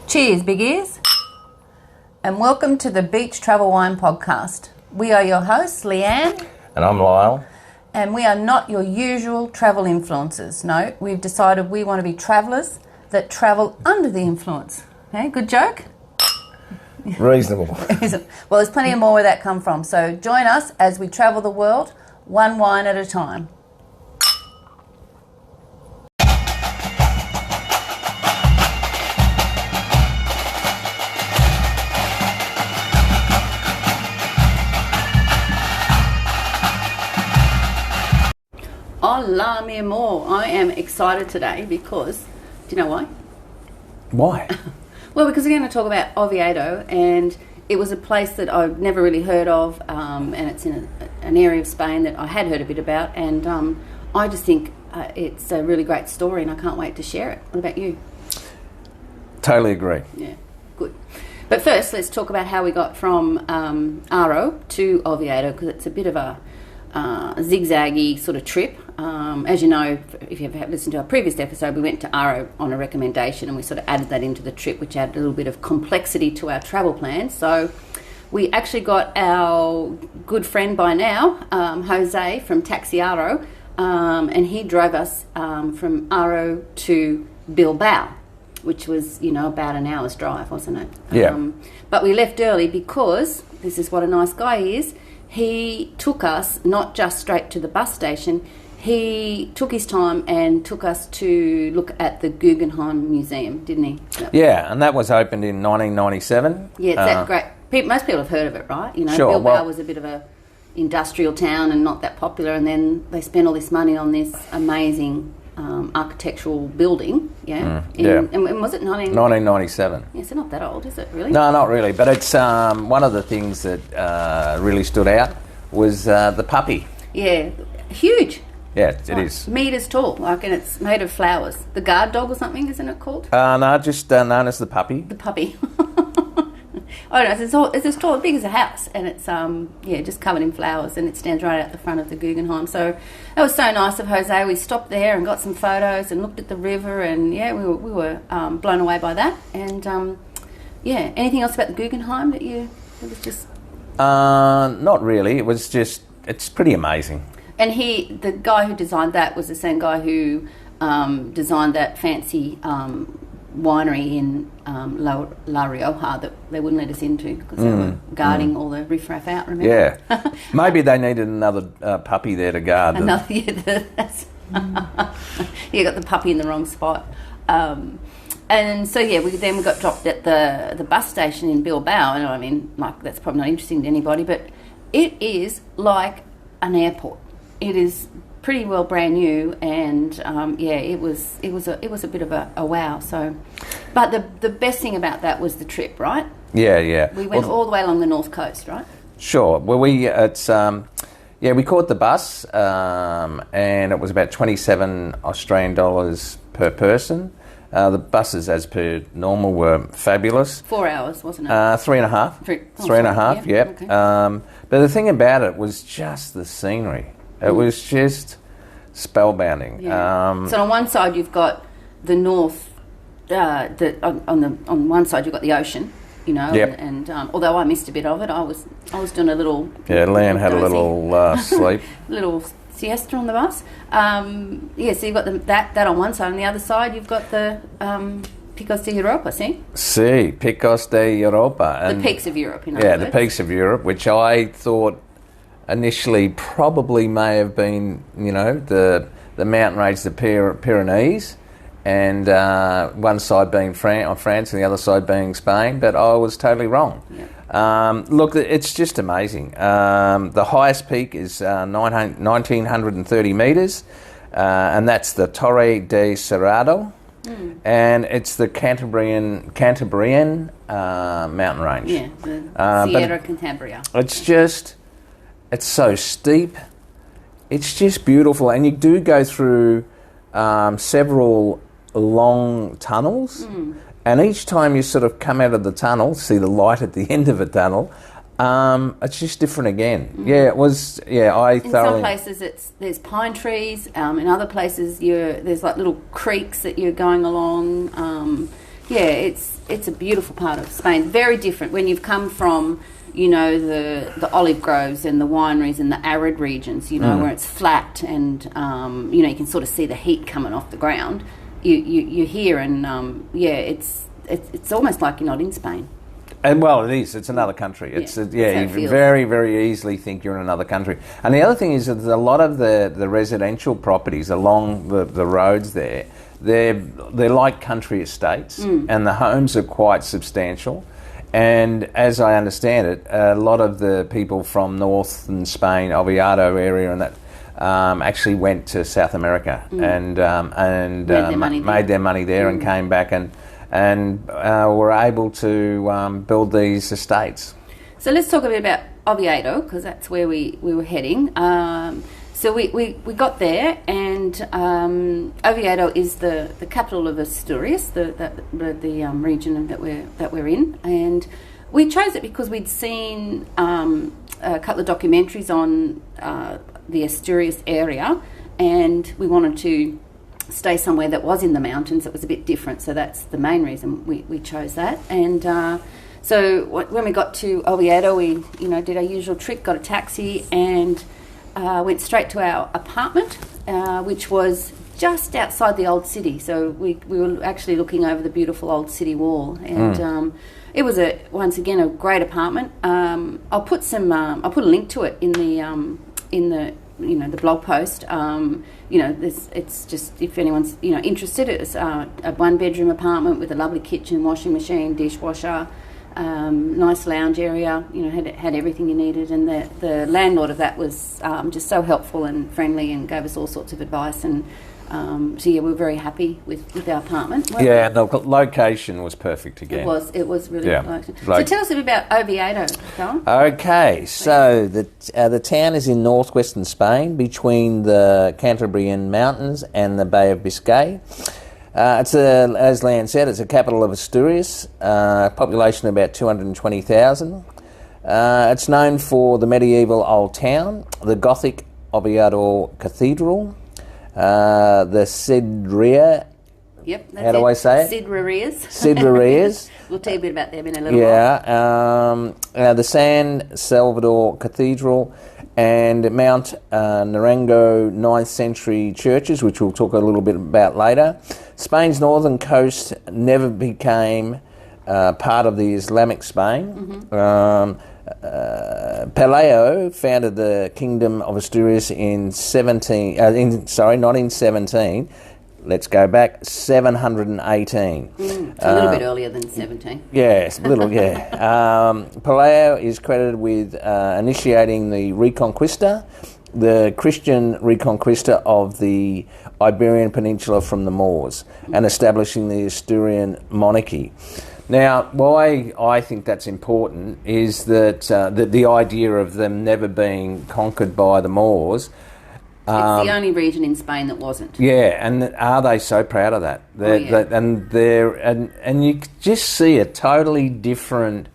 Cheers, big ears, and welcome to the Beach Travel Wine Podcast. We are your hosts, Leanne. And I'm Lyle. And we are not your usual travel influencers. No, we've decided we want to be travellers that travel under the influence. Okay, good joke? Reasonable. Well, there's plenty more where that come from. So join us as we travel the world, one wine at a time. Hola, mi amor. I am excited today because, do you know why? Why? Well, because we're going to talk about Oviedo, and it was a place that I've never really heard of, and it's in an area of Spain that I had heard a bit about, and I just think it's a really great story, and I can't wait to share it. What about you? Totally agree. Yeah, good. But first, let's talk about how we got from Aro to Oviedo, because it's a bit of a zigzaggy sort of trip. As you know, if you've listened to our previous episode, we went to Aro on a recommendation and we sort of added that into the trip, which added a little bit of complexity to our travel plans. So we actually got our good friend by now, Jose from Taxi Aro, and he drove us from Aro to Bilbao, which was, about an hour's drive, wasn't it? Yeah. But we left early because, this is what a nice guy he is, he took us not just straight to the bus station, he took his time and took us to look at the Guggenheim Museum, didn't he? Yeah, and that was opened in 1997. Yeah, it's that great. Most people have heard of it, right? Sure, Bilbao was a bit of a industrial town and not that popular, and then they spent all this money on this amazing architectural building, yeah? And was it 1997. Yeah, so not that old, is it, really? No, not really, but it's one of the things that really stood out was the puppy. Yeah, huge. Yeah, it is. Metres tall, and it's made of flowers. The guard dog or something, isn't it called? No, just known as the puppy. The puppy. Oh no, it's as tall, as big as a house, and it's just covered in flowers, and it stands right out the front of the Guggenheim. So that was so nice of Jose. We stopped there and got some photos and looked at the river, and we were blown away by that. And anything else about the Guggenheim that was just? Not really. It's pretty amazing. And the guy who designed that was the same guy who designed that fancy winery in La Rioja that they wouldn't let us into because they were guarding all the riffraff out, remember? Yeah. Maybe they needed another puppy there to guard them. You got the puppy in the wrong spot. And so, we got dropped at the bus station in Bilbao, and that's probably not interesting to anybody, but it is like an airport. It is pretty well brand new, and it was a bit of a wow. So, but the best thing about that was the trip, right? Yeah. We went all the way along the north coast, right? Sure. Well, we caught the bus, and it was about 27 Australian dollars per person. The buses, as per normal, were fabulous. 4 hours, wasn't it? 3.5. Three and a half. Yeah. Okay. But the thing about it was just the scenery. It was just spellbinding. Yeah. So on one side you've got the north. On one side you've got the ocean, Yep. and although I missed a bit of it, I was doing a little. Yeah, Leanne had a little sleep. Little siesta on the bus. So you've got that on one side, and the other side you've got the Picos de Europa. Sí, Picos de Europa. And the peaks of Europe. In other words. The peaks of Europe, which I thought initially probably may have been, the mountain range, the Pyrenees, and one side being France and the other side being Spain, but I was totally wrong. Yeah. Look, it's just amazing. The highest peak is 1,930 metres, and that's the Torre de Cerrado, and it's the Cantabrian mountain range. Yeah, the Sierra Cantabria. It's so steep. It's just beautiful, and you do go through several long tunnels, and each time you sort of come out of the tunnel, see the light at the end of a tunnel, it's just different again. Yeah, it was. Yeah, I thoroughly. In some places there's pine trees. In other places there's like little creeks that you're going along. It's it's a beautiful part of Spain. Very different when you've come from, you know, the olive groves and the wineries and the arid regions, you know, where it's flat and, you know, you can sort of see the heat coming off the ground. You hear and, it's almost like you're not in Spain. And well, it is. It's another country. You very, very easily think you're in another country. And the other thing is that a lot of the residential properties along the roads there, they're like country estates, and the homes are quite substantial. And as I understand it, a lot of the people from northern Spain, Oviedo area, and that actually went to South America and made their money there and came back and were able to build these estates. So let's talk a bit about Oviedo, because that's where we were heading. So we got there, and Oviedo is the capital of Asturias, the region that we're in, and we chose it because we'd seen a couple of documentaries on the Asturias area, and we wanted to stay somewhere that was in the mountains that was a bit different. So that's the main reason we chose that. And so when we got to Oviedo, we did our usual trick, got a taxi, and went straight to our apartment, which was just outside the old city. So we were actually looking over the beautiful old city wall, and it was once again a great apartment. I'll put a link to it in the the blog post. It's just, if anyone's interested, it's a 1-bedroom apartment with a lovely kitchen, washing machine, dishwasher, nice lounge area. Had everything you needed, and the landlord of that was just so helpful and friendly and gave us all sorts of advice. And we were very happy with our apartment. And the location was perfect again. It was really location. So tell us a bit about Oviedo, Colin. Okay, so the town is in northwestern Spain between the Cantabrian Mountains and the Bay of Biscay. As Lan said, it's a capital of Asturias, population of about 220,000. It's known for the medieval old town, the Gothic Oviedo Cathedral, the sidreria. Yep, that's how do I say it? Sidrerias. Sidrerias. We'll tell you a bit about them in a little while. The San Salvador Cathedral and Mount Naranco 9th century churches, which we'll talk a little bit about later. Spain's northern coast never became part of the Islamic Spain. Pelayo founded the Kingdom of Asturias in 1917. Let's go back, 718. It's a little bit earlier than 17. Yes, a little, yeah. Pelayo is credited with initiating the Reconquista, the Christian Reconquista of the Iberian Peninsula from the Moors, and establishing the Asturian monarchy. Now, why I think that's important is that the idea of them never being conquered by the Moors. It's the only region in Spain that wasn't. Yeah, and are they so proud of that? And you just see a totally different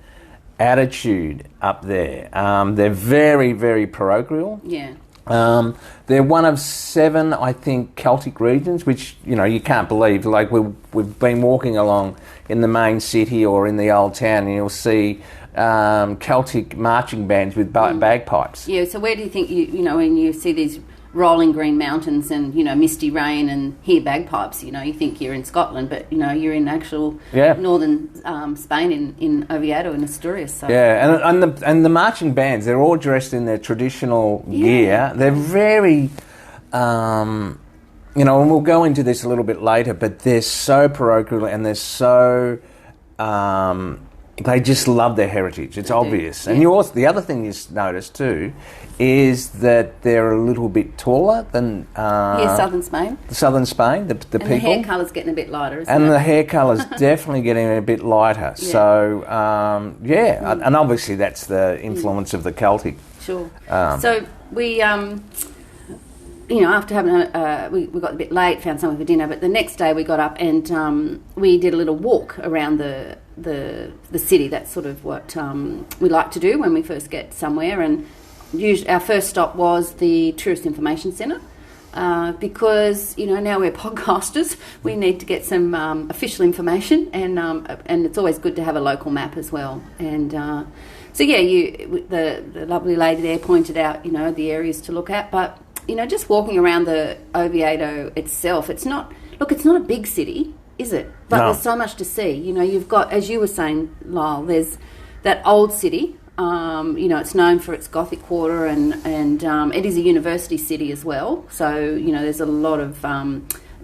attitude up there. They're very, very parochial. Yeah. They're one of 7, I think, Celtic regions, which you can't believe. Like we've been walking along in the main city or in the old town, and you'll see Celtic marching bands with bagpipes. Yeah. So where do you think when you see these rolling green mountains and misty rain and hear bagpipes, you think you're in Scotland, but you're in actual northern Spain in Oviedo and Asturias. So. Yeah, and the marching bands, they're all dressed in their traditional gear. They're very, and we'll go into this a little bit later, but they're so parochial and they're so. They just love their heritage. It's obvious. And the other thing you notice too is that they're a little bit taller than southern Spain. Southern Spain, the people. The hair colour's getting a bit lighter, isn't it? And the hair colour's definitely getting a bit lighter. Yeah. So, and obviously that's the influence of the Celtic. Sure. So we, after having we got a bit late, found somewhere for dinner, but the next day we got up and we did a little walk around the city. That's sort of what we like to do when we first get somewhere. And usually our first stop was the Tourist Information Centre, because now we're podcasters, we need to get some official information, and it's always good to have a local map as well. And the lovely lady there pointed out the areas to look at, but just walking around the Oviedo itself, it's not a big city, is it? But No. there's so much to see. You've got, as you were saying, Lyle, there's that old city. It's known for its Gothic quarter, and it is a university city as well. So there's a lot of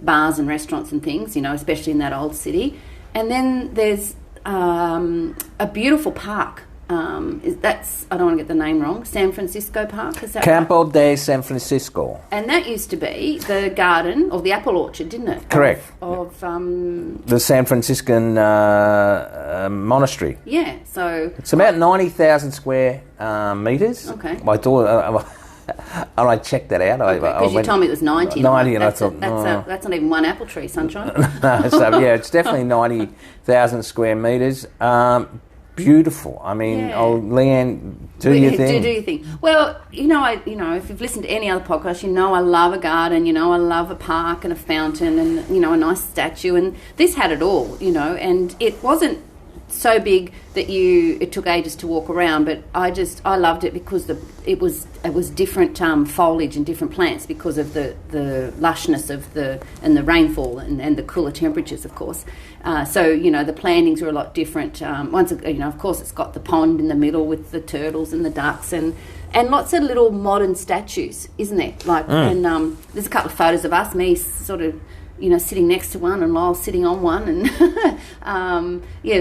bars and restaurants and things, especially in that old city. And then there's a beautiful park. I don't want to get the name wrong. San Francisco Park, is that Campo right? de San Francisco. And that used to be the garden or the apple orchard, didn't it? Correct. Of The San Franciscan monastery. yeah. So It's about 90,000 square metres. Okay. I thought, and I checked that out. because you told me it was 90. 90, and I that's thought, that's not even one apple tree, sunshine. No, so yeah, it's definitely 90,000 square metres. Beautiful. I mean, Yeah. Leanne, do your thing. Do your thing. Well, if you've listened to any other podcast, I love a garden. I love a park and a fountain and a nice statue. And this had it all. And it wasn't so big that it took ages to walk around, but I loved it because it was different foliage and different plants because of the lushness of the rainfall and the cooler temperatures, of course. So the plantings are a lot different. Of course, it's got the pond in the middle with the turtles and the ducks and lots of little modern statues, isn't it? And there's a couple of photos of us, me sort of sitting next to one and Lyle sitting on one, and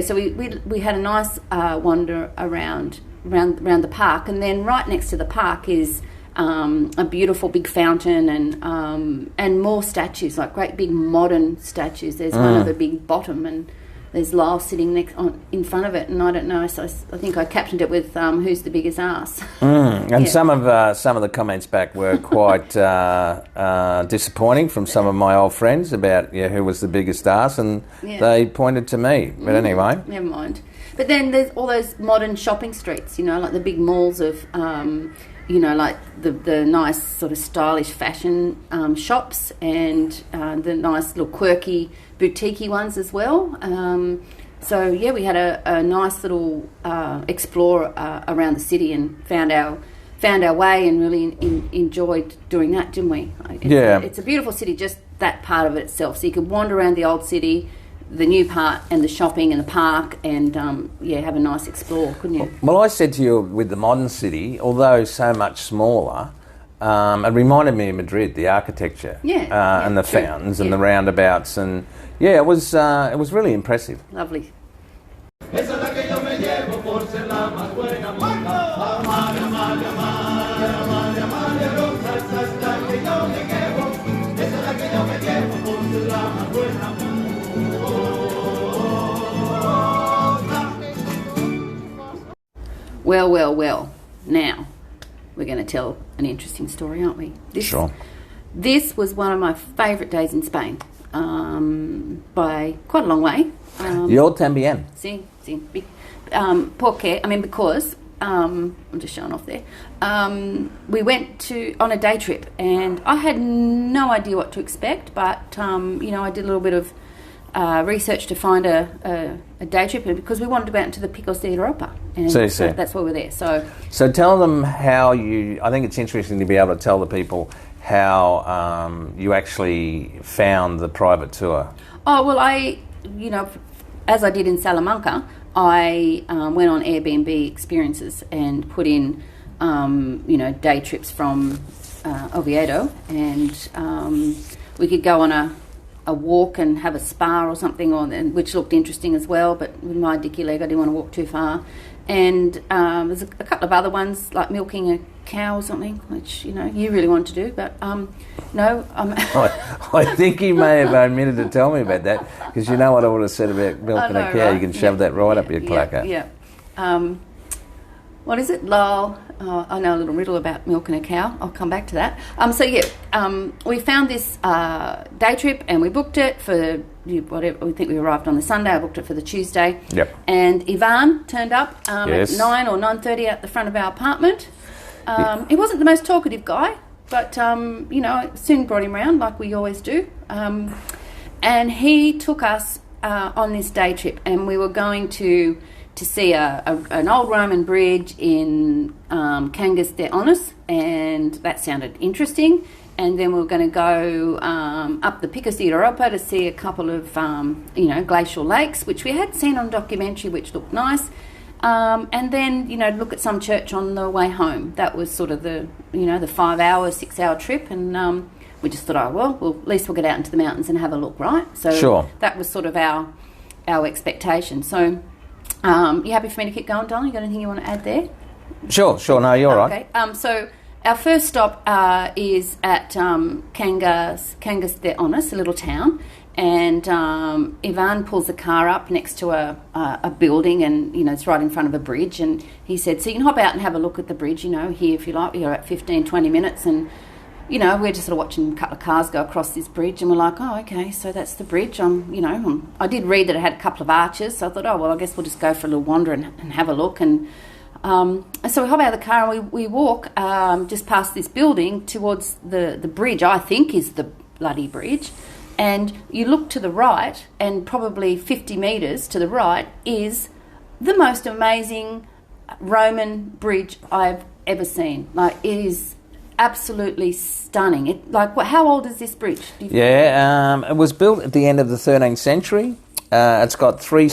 so we had a nice wander around the park, and then right next to the park is a beautiful big fountain and more statues, like great big modern statues. There's one of the big bottom, and there's Lyle sitting in front of it, and I don't know. So I think I captioned it with "Who's the biggest ass?" And some of the comments back were quite disappointing from some of my old friends about who was the biggest ass, and they pointed to me. But anyway, never mind. But then there's all those modern shopping streets, like the big malls of, like the nice sort of stylish fashion shops, and the nice little quirky boutique-y ones as well. We had a nice little explore around the city and found our way and really enjoyed doing that, didn't we? It's a beautiful city, just that part of it itself. So you could wander around the old city, the new part, and the shopping and the park, and have a nice explore, couldn't you? well, I said to you with the modern city, although so much smaller, it reminded me of Madrid, the architecture, and the fountains and the roundabouts, and it was really impressive. Lovely. Well. Now, we're going to tell an interesting story, aren't we? Sure. This was one of my favourite days in Spain, by quite a long way. Yo también. Sí. Because, I'm just showing off there, we went on a day trip, and I had no idea what to expect, but, I did a little bit of research to find a day trip, because we wanted to go out to the Picos de Europa, and so that's why we're there. So tell them how I think it's interesting to be able to tell the people how you actually found the private tour. Oh, well, as I did in Salamanca, I went on Airbnb experiences and put in, day trips from Oviedo, and we could go on a walk and have a spa or something, which looked interesting as well, but with my dicky leg I didn't want to walk too far. And there's a couple of other ones, like milking a cow or something, which you really wanted to do, but no. I think you may have omitted to tell me about that, because you know what I would have said about milking a cow. Right? You can shove that right up your clacker. Yeah. What is it, Lyle? I know a little riddle about milking a cow. I'll come back to that. We found this day trip, and we booked it for whatever. We think we arrived on the Sunday. I booked it for the Tuesday. Yep. And Ivan turned up at 9 or 9:30 at the front of our apartment. He wasn't the most talkative guy. but soon brought him round like we always do. And he took us on this day trip, and we were going to see an old Roman bridge in Cangas de Onís, and that sounded interesting. And then we were going to go up the Picos de Europa to see a couple of, glacial lakes, which we had seen on documentary, which looked nice. And then, look at some church on the way home. That was sort of the 5-hour, 6-hour trip. And we just thought, at least we'll get out into the mountains and have a look, right? So sure. That was sort of our expectation. So you happy for me to keep going, Don? You got anything you want to add there? Sure. No, you're right. Okay. So our first stop is at Cangas de Onís, a little town, and Ivan pulls the car up next to a building, and it's right in front of a bridge, and he said, so you can hop out and have a look at the bridge, here if you like. You're at 15-20 minutes, and we're just sort of watching a couple of cars go across this bridge, and we're like, oh, okay, so that's the bridge. I did read that it had a couple of arches, so I thought, I guess we'll just go for a little wander and have a look. And so we hop out of the car and we walk just past this building towards the bridge, I think is the bloody bridge. And you look to the right, and probably 50 metres to the right is the most amazing Roman bridge I've ever seen. Like, it is absolutely stunning. How old is this bridge? It was built at the end of the 13th century. It's got three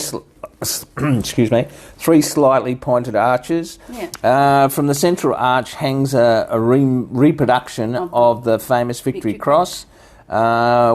slightly pointed arches. Yeah. From the central arch hangs a reproduction of the famous Victory Cross,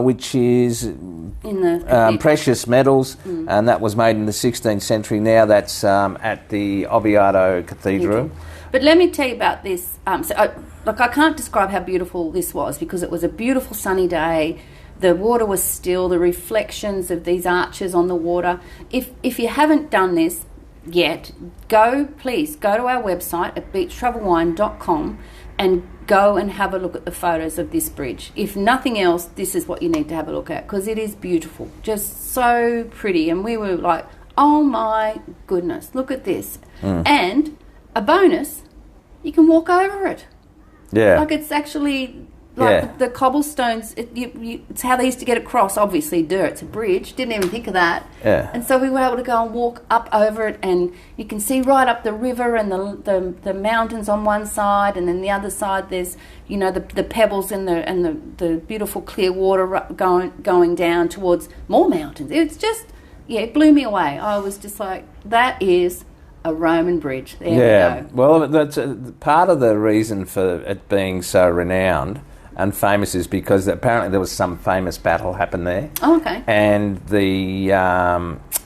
which is in the precious metals, and that was made in the 16th century. Now that's at the Oviedo Cathedral. But let me tell you about this. I can't describe how beautiful this was, because it was a beautiful sunny day. The water was still, the reflections of these arches on the water. If you haven't done this yet, please go to our website at beachtravelwine.com and go and have a look at the photos of this bridge. If nothing else, this is what you need to have a look at, because it is beautiful, just so pretty. And we were like, oh my goodness, look at this. And a bonus, you can walk over it. Yeah. Like, it's actually the cobblestones, it's how they used to get across. Obviously, it's a bridge. Didn't even think of that. Yeah. And so we were able to go and walk up over it, and you can see right up the river and the mountains on one side, and then the other side there's the pebbles and the beautiful clear water going down towards more mountains. It's just it blew me away. I was just like, that is a Roman bridge. There we go. Well, that's part of the reason for it being so renowned and famous is because apparently there was some famous battle happened there. Oh, okay. And the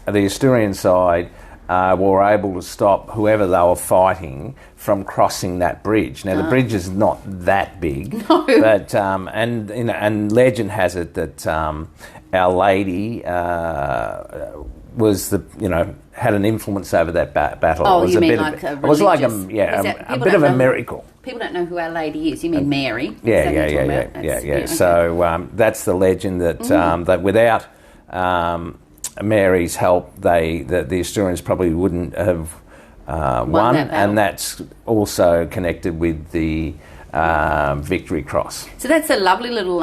Asturian side were able to stop whoever they were fighting from crossing that bridge. Now, the bridge is not that big, but and legend has it that Our Lady was had an influence over that battle. Oh, it was you a mean bit like of, a it was like religious... a bit of a miracle. People don't know who Our Lady is. You mean Mary? Yeah. Okay. So that's the legend that that without Mary's help, the Asturians probably wouldn't have won, and that's also connected with the Victory Cross. So that's a lovely little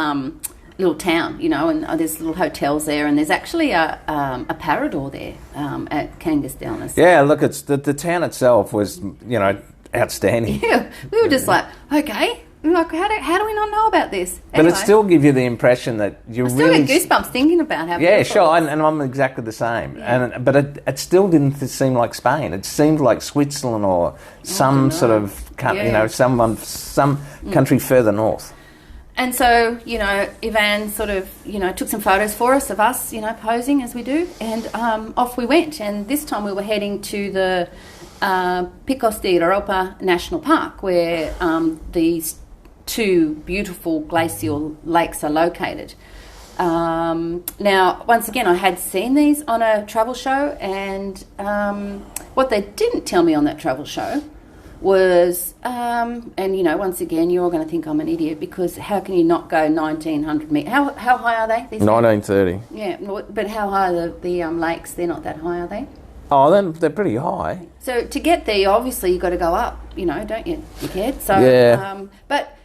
town, and there's little hotels there, and there's actually a parador there at Cangas de Onís. Yeah, look, it's the town itself was outstanding. Yeah, we were just like, okay, like how do we not know about this? Anyway, but it still gives you the impression that you really... I still get goosebumps thinking about how Yeah, sure, and I'm exactly the same. Yeah. But it still didn't seem like Spain. It seemed like Switzerland or some sort of, some country further north. And so, Ivan sort of, took some photos for us of us, posing as we do, and off we went. And this time we were heading to the Picos de Europa National Park, where these two beautiful glacial lakes are located. Now, once again, I had seen these on a travel show, and what they didn't tell me on that travel show was, once again, you're all going to think I'm an idiot, because how can you not go 1,900 metres? How high are they? 1930. Yeah, but how high are the lakes? They're not that high, are they? Oh, they're pretty high. So to get there, obviously you've got to go up, don't you, dickhead? So, yeah. But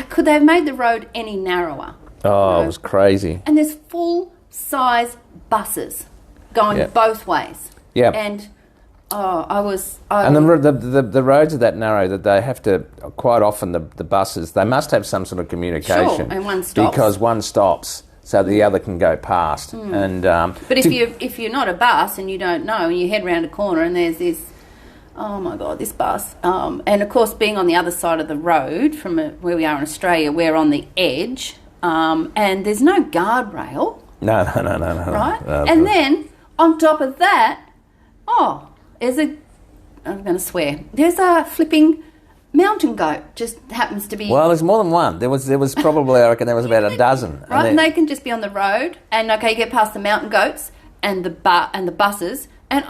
could they have made the road any narrower? Oh, it was crazy. And there's full-size buses going both ways. Yeah. And and the roads are that narrow that they have to, quite often the buses, they must have some sort of communication. Sure, and one stops. Because one stops so the other can go past. And but if you're not a bus and you don't know, and you head round a corner and there's this, oh my God, this bus. And of course, being on the other side of the road from where we are in Australia, we're on the edge, and there's no guardrail. No. Right? And then on top of that, I'm going to swear, there's a flipping mountain goat just happens to be... Well, there's more than one. There was probably, I reckon there was about a dozen. Right, and they can just be on the road, and you get past the mountain goats and the buses, and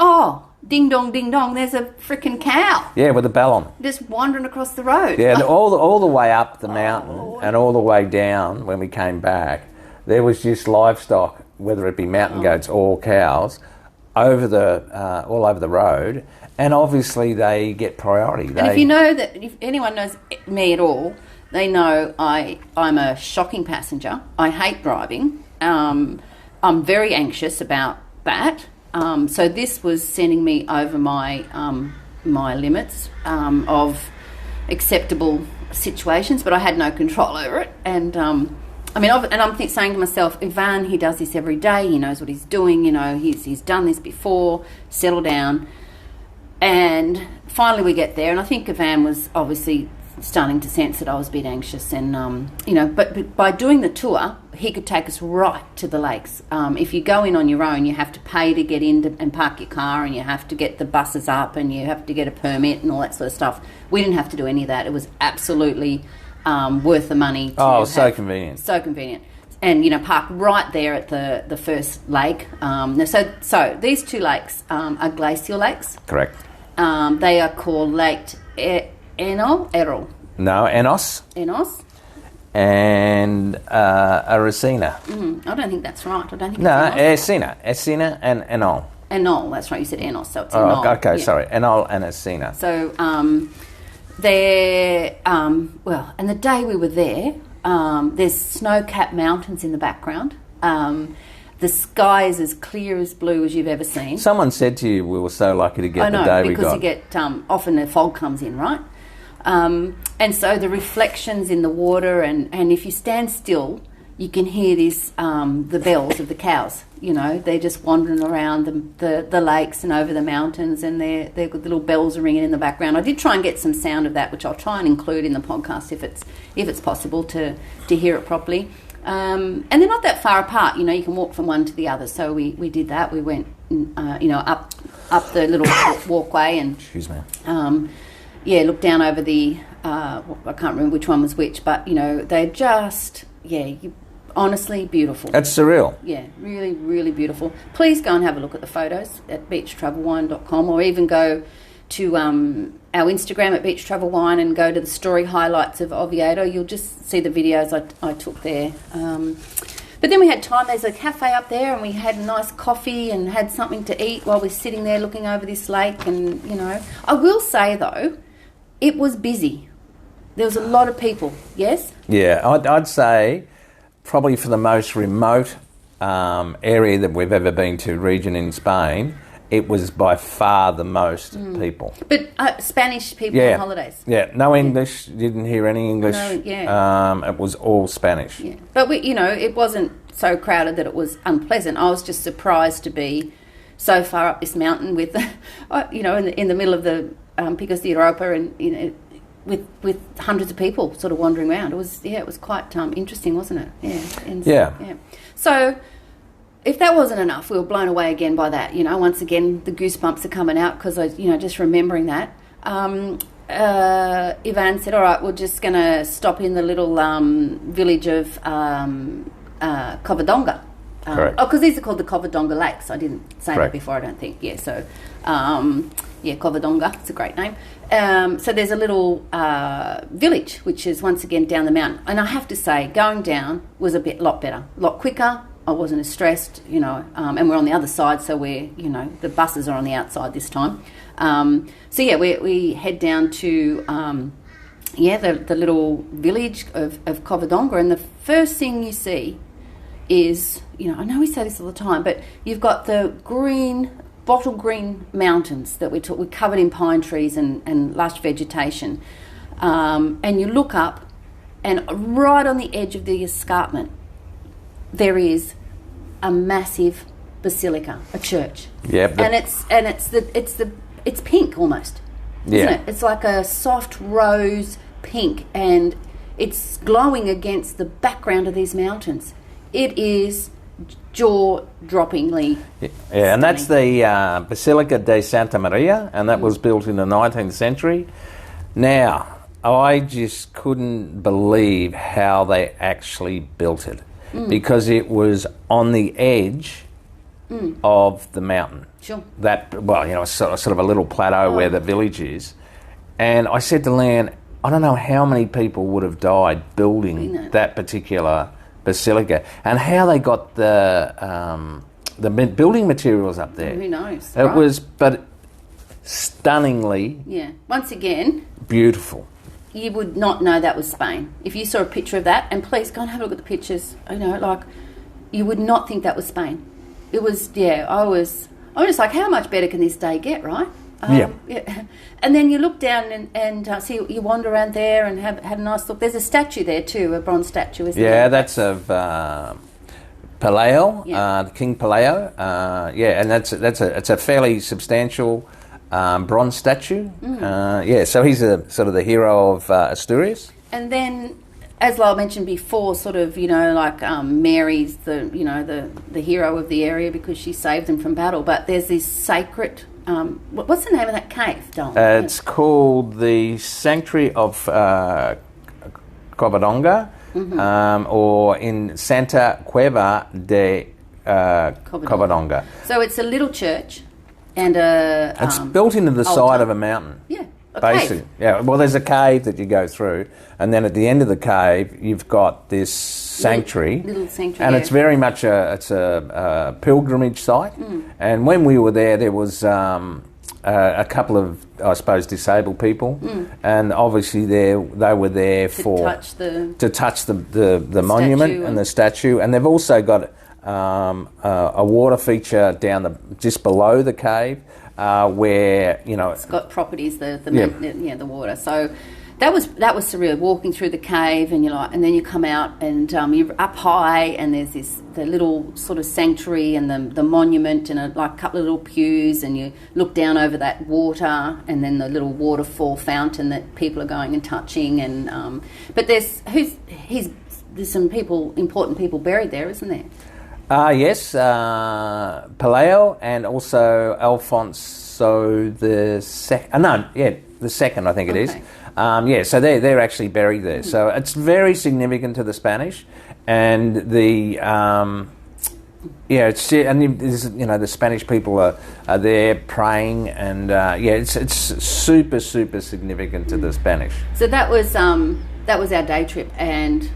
ding dong, there's a freaking cow. Yeah, with a bell on. Just wandering across the road. Yeah, all the way up the mountain and all the way down when we came back, there was just livestock, whether it be mountain goats or cows, all over the road, and obviously they get priority. And if you know that, if anyone knows me at all, they know I'm a shocking passenger. I hate driving. I'm very anxious about that. So this was sending me over my limits of acceptable situations, but I had no control over it. And I'm saying to myself, Ivan, he does this every day. He knows what he's doing. He's done this before. Settle down. And finally we get there, and I think Ivan was obviously starting to sense that I was a bit anxious, and but by doing the tour, he could take us right to the lakes. If you go in on your own, you have to pay to get in and park your car, and you have to get the buses up, and you have to get a permit and all that sort of stuff. We didn't have to do any of that. It was absolutely worth the money. So convenient. So convenient. And, park right there at the first lake. So these two lakes are glacial lakes. Correct. They are called Lake Errol. No, Enos. And Aracena. I don't think that's right. I don't think it's Enos. Esina and Enol. Enol, that's right. You said Enos, so it's Enol. Okay, sorry. Enol and Esina. So they're, and the day we were there, there's snow-capped mountains in the background. The sky is as clear as blue as you've ever seen. Someone said to you we were so lucky to get the day we got. Because you get, often the fog comes in, right? And so the reflections in the water, and if you stand still, you can hear this, the bells of the cows. They're just wandering around the lakes and over the mountains, and their little bells are ringing in the background. I did try and get some sound of that, which I'll try and include in the podcast if it's possible to hear it properly. And they're not that far apart. You can walk from one to the other. So we did that. We went, up the little walkway and... Excuse me. Looked down over the... I can't remember which one was which, but, they're just... honestly beautiful. That's surreal. Yeah, really, really beautiful. Please go and have a look at the photos at beachtravelwine.com, or even go to our Instagram at beachtravelwine and go to the story highlights of Oviedo. You'll just see the videos I took there. But then we had time. There's a cafe up there, and we had a nice coffee and had something to eat while we're sitting there looking over this lake. And, I will say, though, it was busy. There was a lot of people, yes? Yeah, I'd say probably for the most remote area that we've ever been to, region in Spain, it was by far the most people. But Spanish people on holidays? Yeah, no English, didn't hear any English. It was all Spanish. Yeah. But, it wasn't so crowded that it was unpleasant. I was just surprised to be so far up this mountain with, in the middle of the Picos de Europa, and, with hundreds of people sort of wandering around. It was quite interesting, wasn't it? Yeah. So if that wasn't enough, we were blown away again by that. Once again, the goosebumps are coming out because just remembering that. Ivan said, all right, we're just going to stop in the little village of Covadonga. Correct. Because these are called the Covadonga Lakes. I didn't say that before, I don't think. Yeah, so, Covadonga, it's a great name. So there's a little village, which is once again down the mountain. And I have to say, going down was lot better, a lot quicker. I wasn't as stressed, and we're on the other side, so we're, the buses are on the outside this time. We head down to the little village of Covadonga, and the first thing you see is, I know we say this all the time, but you've got the bottle green mountains that we're covered in pine trees and lush vegetation, and you look up, and right on the edge of the escarpment there is a massive basilica, a church. Yeah, and it's pink almost. Isn't it? It's like a soft rose pink, and it's glowing against the background of these mountains. It is jaw-droppingly Yeah, and that's the Basilica de Santa Maria, and that was built in the 19th century. Now, I just couldn't believe how they actually built it, because it was on the edge of the mountain. Sure. Sort of a little plateau where the village is. And I said to Lan, I don't know how many people would have died building that particular basilica, and how they got the building materials up there. Who knows? It was, but stunningly. Yeah. Once again, beautiful. You would not know that was Spain if you saw a picture of that. And please go and have a look at the pictures. You would not think that was Spain. It was. Yeah. I was just like, how much better can this day get, right? Yeah. And then you look down and see, you wander around there and have a nice look. There's a statue there too, a bronze statue, isn't there? Yeah, that's of Paleo, King Paleo. And it's a fairly substantial bronze statue. So he's sort of the hero of Asturias. And then, as Lyle mentioned before, sort of, Mary's the hero of the area because she saved them from battle. But there's this sacred. What's the name of that cave, Don? It's called the Sanctuary of Covadonga, or in Santa Cueva de Covadonga. So it's a little church, and it's built into the side of a mountain. Yeah. Basically, yeah. Well, there's a cave that you go through, and then at the end of the cave, you've got this sanctuary, little sanctuary, and it's very much a pilgrimage site. And when we were there was a couple of, I suppose, disabled people, and obviously they were there to touch the monument and the statue, and they've also got a water feature just below the cave. Where it's got properties, the water. So that was surreal. Walking through the cave, and and then you come out, and you're up high, and there's the little sort of sanctuary and the monument, and a couple of little pews, and you look down over that water, and then the little waterfall fountain that people are going and touching, and but there's some important people buried there, isn't there? Yes, Paleo, and also Alfonso the second. The second, I think it is. So they're actually buried there. So it's very significant to the Spanish, and the the Spanish people are there praying, and it's super significant to the Spanish. So that was our day trip, and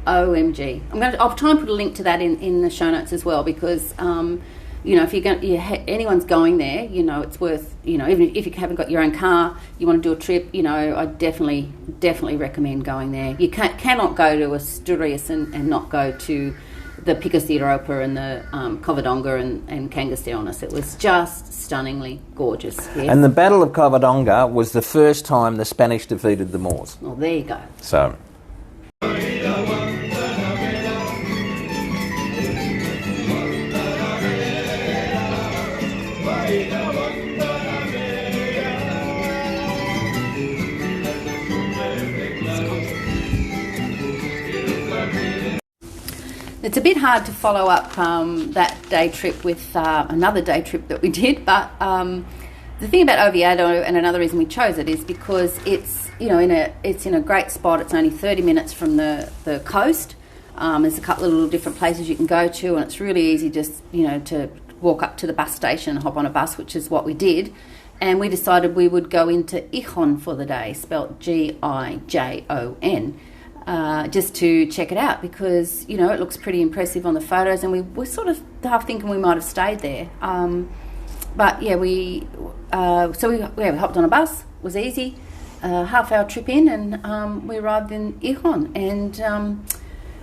OMG. I'll try and put a link to that in the show notes as well, because if anyone's going there, it's worth, even if you haven't got your own car, you want to do a trip, I definitely recommend going there. You cannot go to Asturias and not go to the Picos de Europa and the Covadonga and Cangasteonis. It was just stunningly gorgeous. Yes. And the Battle of Covadonga was the first time the Spanish defeated the Moors. Well, there you go. So... It's a bit hard to follow up that day trip with another day trip that we did, but the thing about Oviedo, and another reason we chose it, is because it's in a great spot. It's only 30 minutes from the coast. There's a couple of little different places you can go to, and it's really easy just to walk up to the bus station and hop on a bus, which is what we did. And we decided we would go into Gijon for the day, spelt Gijon. Just to check it out, because it looks pretty impressive on the photos, and we were sort of half thinking we might have stayed there. But yeah, we hopped on a bus. It was easy, a half-hour trip in, and we arrived in Gijon, and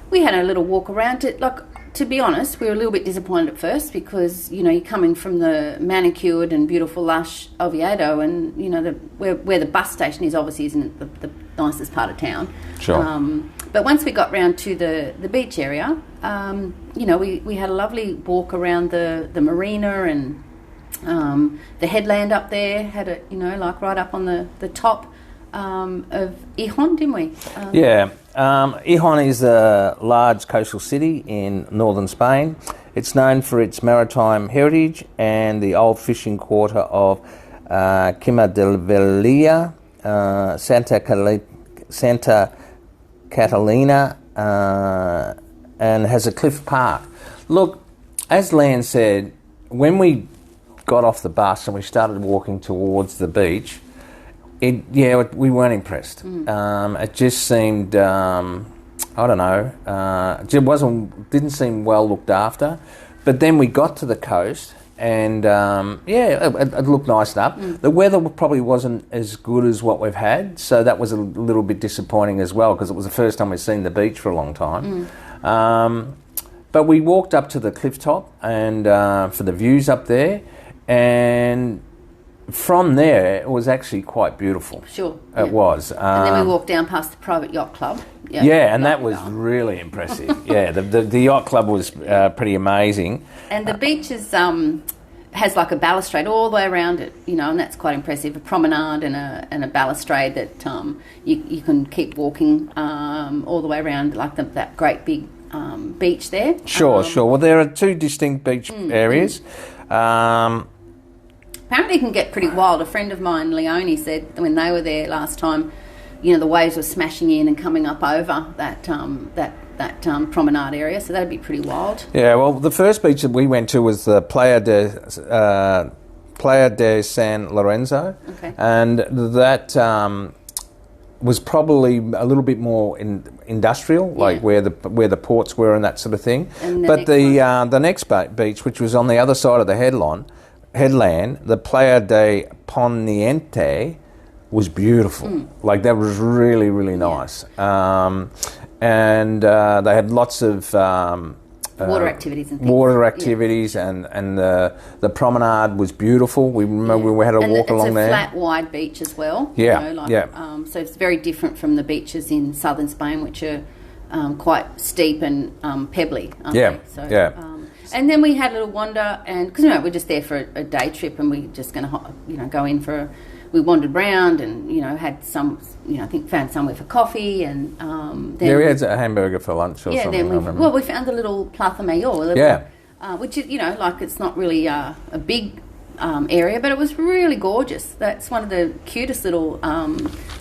we had a little walk around it. Like, to be honest, we were a little bit disappointed at first because, you know, you're coming from the manicured and beautiful lush Oviedo, and, you know, where the bus station is obviously isn't the nicest part of town. Sure. But once we got round to the beach area, you know, we had a lovely walk around the marina, and the headland up there had a, you know, like right up on the top of Gijon, didn't we? Yeah. Gijon is a large coastal city in northern Spain. It's known for its maritime heritage and the old fishing quarter of Quima del Velilla, Santa Catalina, and has a cliff park. Look, as Lan said, when we got off the bus and we started walking towards the beach, we weren't impressed. It just seemed, I don't know, it didn't seem well looked after. But then we got to the coast, and it looked nice enough. The weather probably wasn't as good as what we've had, so that was a little bit disappointing as well, because it was the first time we'd seen the beach for a long time. But we walked up to the cliff top and for the views up there, and from there, it was actually quite beautiful. Sure. It was. And then we walked down past the private yacht club. And that was really impressive. The yacht club was pretty amazing. And the beach is, has like a balustrade all the way around it, you know, and that's quite impressive. A promenade and a balustrade that you can keep walking all the way around, like that great big beach there. Sure. Well, there are two distinct beach areas. Apparently it can get pretty wild. A friend of mine, Leonie, said when they were there last time, you know, the waves were smashing in and coming up over that promenade area, so that'd be pretty wild. Yeah, well, the first beach that we went to was the Playa de San Lorenzo, and that was probably a little bit more industrial, like where the ports were and that sort of thing. But the next beach, which was on the other side of the headland, the Playa de Poniente, was beautiful. Like, that was really, really nice. And they had lots of water activities and things. And the promenade was beautiful. We remember we had a walk along there. It's a flat, wide beach as well. So it's very different from the beaches in southern Spain, which are quite steep and pebbly. And then we had a little wander, and because, you know, we're just there for a day trip, and we're just going to, you know, go in we wandered round, and, you know, had some, you know, I think found somewhere for coffee, and then we had a hamburger for lunch or something. Then we found the little Plaza Mayor, which is, you know, like, it's not really a big area, but it was really gorgeous. That's one of the cutest little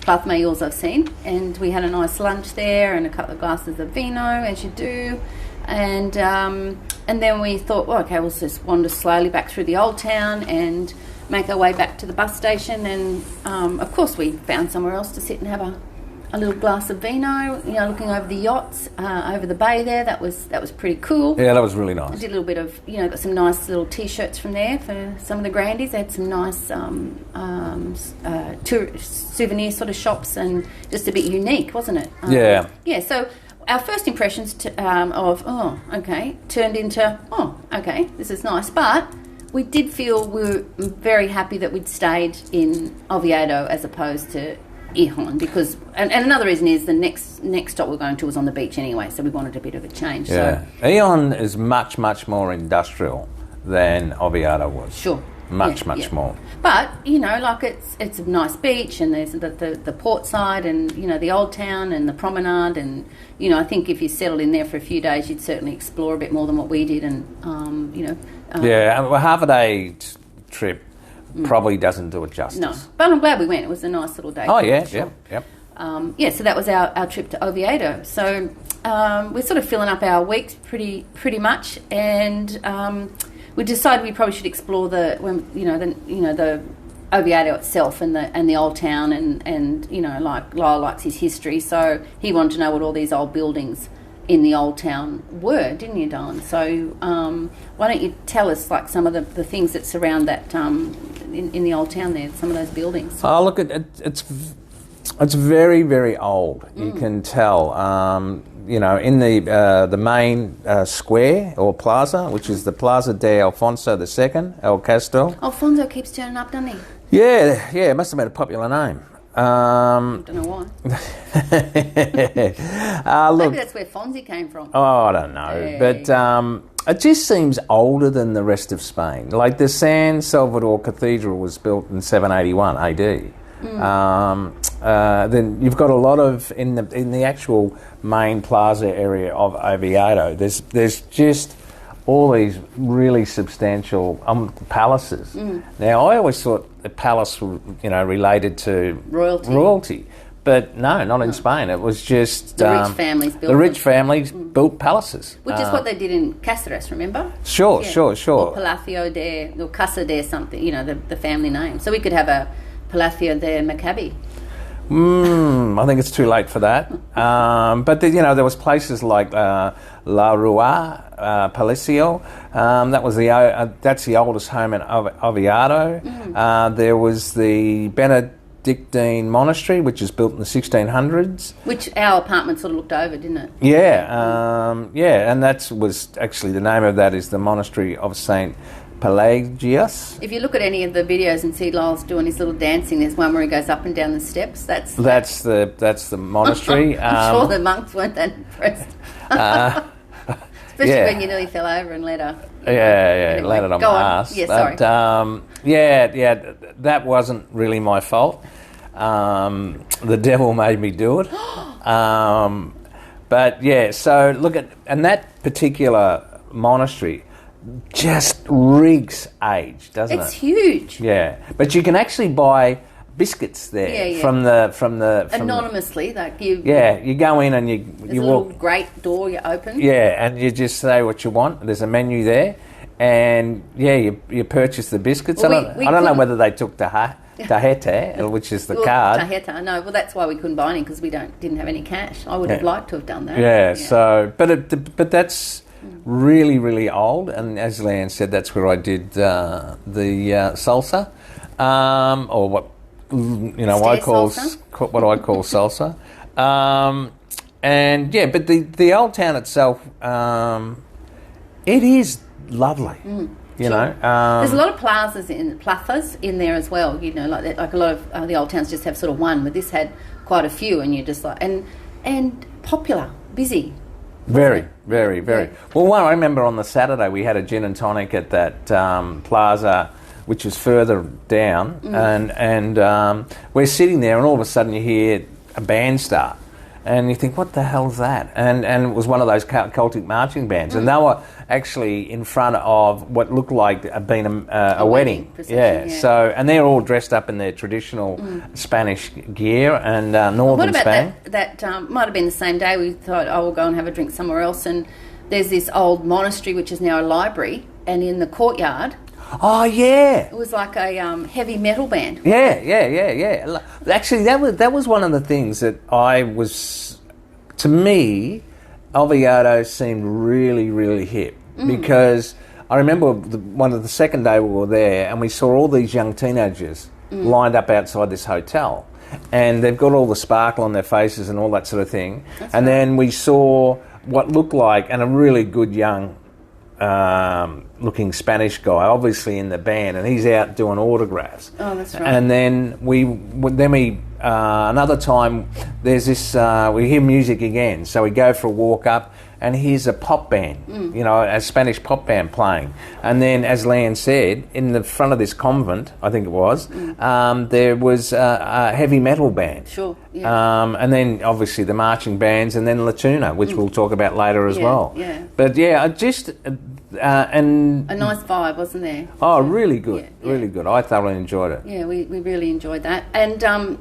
Plaza Mayors I've seen, and we had a nice lunch there and a couple of glasses of vino, as you do. And then we thought, well, okay, we'll just wander slowly back through the old town and make our way back to the bus station. And of course, we found somewhere else to sit and have a little glass of vino. You know, looking over the yachts, over the bay there. That was pretty cool. Yeah, that was really nice. I did a little bit of, you know, got some nice little T-shirts from there for some of the grandies. They had some nice souvenir sort of shops, and just a bit unique, wasn't it? Yeah. So our first impressions turned into, this is nice. But we did feel we were very happy that we'd stayed in Oviedo as opposed to Gijon, because, and another reason is the next stop we're going to was on the beach anyway, so we wanted a bit of a change. Yeah. So Gijon is much, much more industrial than Oviedo was. Sure. Much more. But, you know, like, it's a nice beach, and there's the port side, and, you know, the old town and the promenade, and, you know, I think if you settled in there for a few days, you'd certainly explore a bit more than what we did, and, you know. A half a day trip probably doesn't do it justice. No, but I'm glad we went. It was a nice little day. Oh, yeah, sure. Yep. So that was our trip to Oviedo. So we're sort of filling up our weeks pretty much, and we decided we probably should explore the Oviedo itself and the old town, and you know, like Lyle likes his history, so he wanted to know what all these old buildings in the old town were, didn't you, Don? So why don't you tell us, like, some of the things that surround that in the old town there, some of those buildings? Oh, look, it's It's very, very old. You can tell. You know, in the main square or plaza, which is the Plaza de Alfonso II, El Castel. Alfonso keeps turning up, doesn't he? Yeah, it must have been a popular name. Don't know why. Look, Maybe that's where Fonzie came from. oh, I don't know, but it just seems older than the rest of Spain. Like the San Salvador Cathedral was built in 781 AD. Then you've got a lot of in the actual main plaza area of Oviedo. There's just all these really substantial palaces. Now I always thought the palace, related to royalty, but no, not in Spain. It was just the rich families built the rich families built palaces, which is what they did in Cáceres. Remember? Sure. Or Palacio de or Casa de something. The family name. So we could have a Palacio de Maccabi. I think it's too late for that. But there was places like La Rua, Palacio. That's the oldest home in Oviedo. There was the Benedictine Monastery, which was built in the 1600s. Which our apartment sort of looked over, didn't it? Yeah, and that was actually the name of that is the Monastery of Saint Pelagius. If you look at any of the videos and see Lyle's doing his little dancing, there's one where he goes up and down the steps. That's the monastery. I'm sure the monks weren't that impressed. Especially when you nearly fell over and let her. Anyway, landed on my ass. Yeah, sorry. But, that wasn't really my fault. The devil made me do it. But yeah, so look at that particular monastery. Just reeks age, doesn't it? It's huge. Yeah, but you can actually buy biscuits there from the anonymously. You go in and you a walk. Little great door you open. Yeah, and you just say what you want. There's a menu there, and you purchase the biscuits. Well, I don't know whether they took Tahete, which is the card. Taheta, no. Well, that's why we couldn't buy any because we didn't have any cash. I would have liked to have done that. Yeah. So, but that's really, really old, and as Leanne said, that's where I did the salsa, or what I call salsa. And yeah, but the old town itself, it is lovely. There's a lot of plazas in there as well. Like a lot of the old towns just have sort of one, but this had quite a few, and you just like and popular, busy. Very, very, very. Yeah. Well, I remember on the Saturday we had a gin and tonic at that plaza, which was further down, and we're sitting there, and all of a sudden you hear a band start, and you think, what the hell is that? And it was one of those Celtic marching bands, and they were actually in front of what looked like being a wedding. Yeah. So, and they're all dressed up in their traditional Spanish gear and northern Spain. That might have been the same day we thought, we'll go and have a drink somewhere else, and there's this old monastery which is now a library, and in the courtyard. Oh yeah, it was like a heavy metal band. Yeah. Actually, that was one of the things that to me, Oviedo seemed really, really hip because I remember the second day we were there, and we saw all these young teenagers lined up outside this hotel, and they've got all the sparkle on their faces and all that sort of thing. Then we saw what looked like and a really good young looking Spanish guy, obviously in the band, and he's out doing autographs. Oh, that's right. And then we another time there's this we hear music again, so we go for a walk up, and here's a pop band, a Spanish pop band playing. And then, as Leanne said, in the front of this convent, I think it was, there was a heavy metal band. Sure. Yeah. And then obviously the marching bands, and then La Tuna, which we'll talk about later as well. Yeah. But yeah, I just and a nice vibe, wasn't there? Oh, really good, really good. I thoroughly enjoyed it. Yeah, we really enjoyed that, and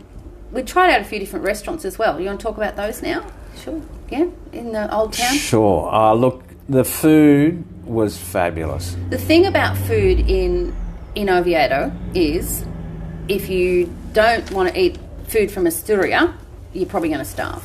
we tried out a few different restaurants as well. You want to talk about those now? Sure. Yeah, in the old town. Sure. Look, the food was fabulous. The thing about food in Oviedo is, if you don't want to eat food from Asturias, you're probably going to starve.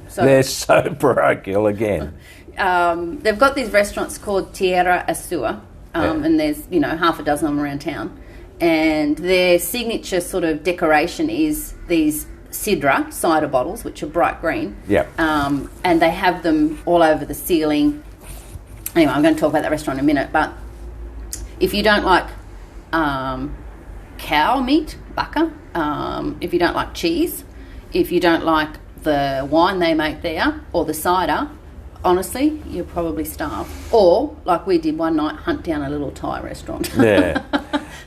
So they're so parochial again. They've got these restaurants called Tierra Astur, and there's half a dozen of them around town, and their signature sort of decoration is these sidra, cider bottles, which are bright green. Yeah. And they have them all over the ceiling. Anyway, I'm going to talk about that restaurant in a minute, but if you don't like cow meat, baka, if you don't like cheese, if you don't like the wine they make there or the cider, honestly, you're probably starved. Or, like we did one night, hunt down a little Thai restaurant. Yeah.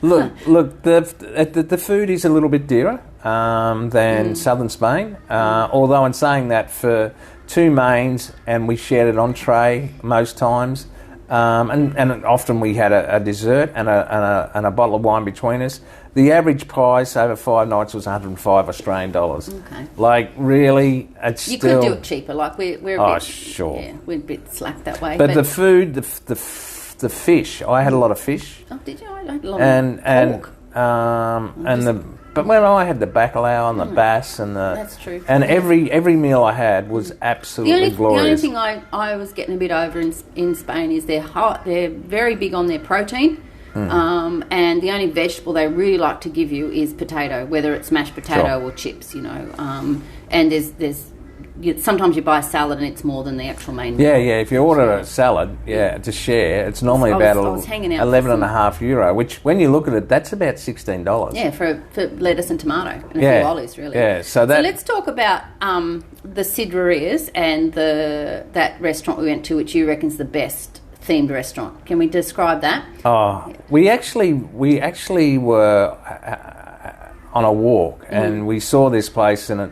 Look. The food is a little bit dearer than southern Spain. Although, in saying that, for two mains, and we shared an entree most times, and often we had a dessert and a bottle of wine between us. The average price over 5 nights was 105 Australian dollars. Okay. Like, really, it's you still... could do it cheaper. Like, we're a bit... sure. Yeah, we're a bit slack that way. But the food, the fish, I had a lot of fish. Oh, did you? I had a lot of pork. I had the bacalao and the bass and the... That's true. And every meal I had was absolutely glorious. The only thing I was getting a bit over in Spain is they're very big on their protein. And the only vegetable they really like to give you is potato, whether it's mashed potato or chips, and sometimes you buy a salad and it's more than the actual main meal. Yeah. If you order a salad, to share, it's normally about €11.5, which, when you look at it, that's about $16. Yeah, for lettuce and tomato and a few olives, really. Yeah, so let's talk about the sidrerias and that restaurant we went to, which you reckon's the best themed restaurant. Can we describe that? Oh, we actually were on a walk and we saw this place and it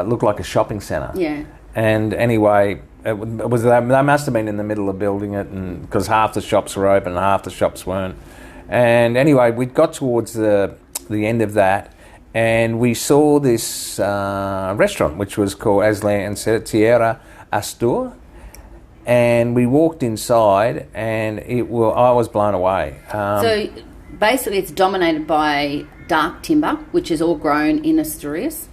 looked like a shopping centre. Yeah. And anyway, they must have been in the middle of building it, and because half the shops were open and half the shops weren't. And anyway, we got towards the end of that, and we saw this restaurant, which was called, as Leanne said, Tierra Astur. And we walked inside, and I was blown away. So basically, it's dominated by dark timber, which is all grown in Asturias,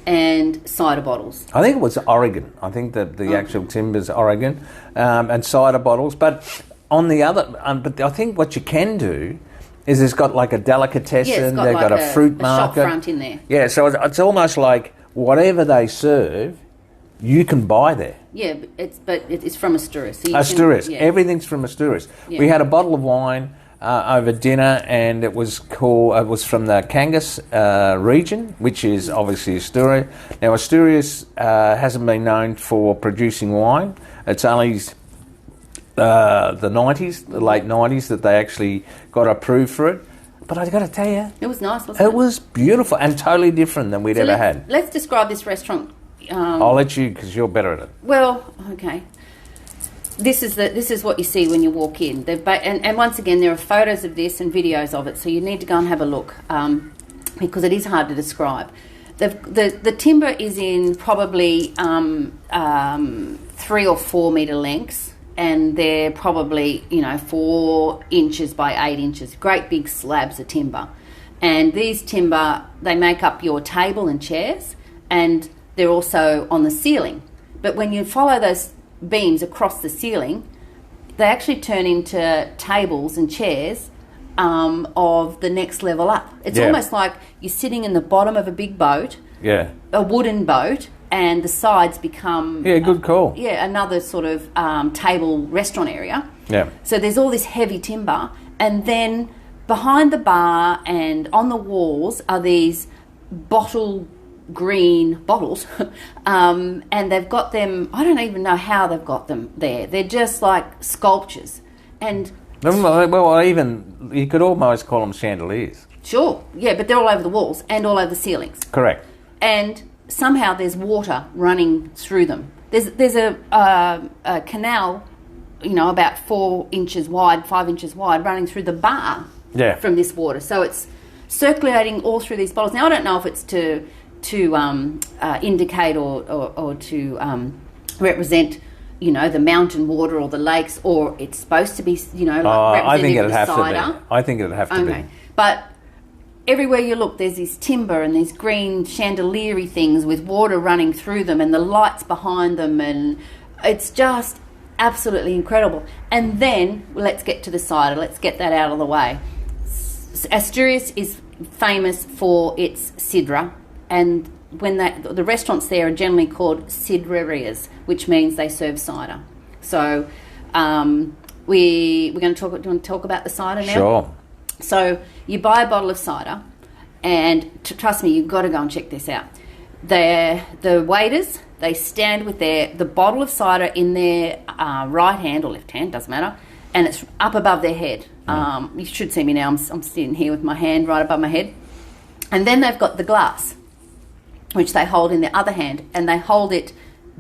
and cider bottles. I think it was Oregon. I think that the actual timber's Oregon, and cider bottles. But on the other, but I think what you can do is it's got like a delicatessen. They've got a fruit market. Shop front in there. Yeah, so it's almost like whatever they serve, you can buy there. Yeah, but it's from Asturias. So Asturias. Everything's from Asturias. Yeah. We had a bottle of wine over dinner, and it was from the Cangas region, which is obviously Asturias. Now, Asturias hasn't been known for producing wine. It's only the late 90s, that they actually got approved for it. But I got to tell you, it was nice, wasn't it? It was beautiful and totally different than we'd ever had. Let's describe this restaurant. I'll let you, because you're better at it. Well, okay. This is what you see when you walk in. And once again, there are photos of this and videos of it, so you need to go and have a look, because it is hard to describe. The timber is in probably 3 or 4 metre lengths, and they're probably 4 inches by 8 inches. Great big slabs of timber, and these timber, they make up your table and chairs, and they're also on the ceiling. But when you follow those beams across the ceiling, they actually turn into tables and chairs of the next level up. It's almost like you're sitting in the bottom of a big boat, a wooden boat, and the sides become... Yeah, good call. Another sort of table restaurant area. Yeah. So there's all this heavy timber, and then behind the bar and on the walls are these green bottles, and they've got them, I don't even know how they've got them there. They're just like sculptures. And well, even you could almost call them chandeliers. Sure, yeah, but they're all over the walls and all over the ceilings. Correct. And somehow there's water running through them. There's a canal, about 4 inches wide, 5 inches wide, running through the bar from this water. So it's circulating all through these bottles. Now, I don't know if it's to indicate or to represent, the mountain water or the lakes, or it's supposed to be, I think it'd have cider. to be. I think it'd have to be. But everywhere you look, there's this timber and these green chandelier-y things with water running through them and the lights behind them, and it's just absolutely incredible. And then, let's get to the cider. Let's get that out of the way. Asturias is famous for its sidra, and the restaurants there are generally called sidrerias, which means they serve cider. So we're going to talk. Do you want to talk about the cider now? Sure. So you buy a bottle of cider, and trust me, you've got to go and check this out. The waiters, they stand with the bottle of cider in their right hand or left hand, doesn't matter, and it's up above their head. You should see me now. I'm sitting here with my hand right above my head, and then they've got the glass, which they hold in their other hand, and they hold it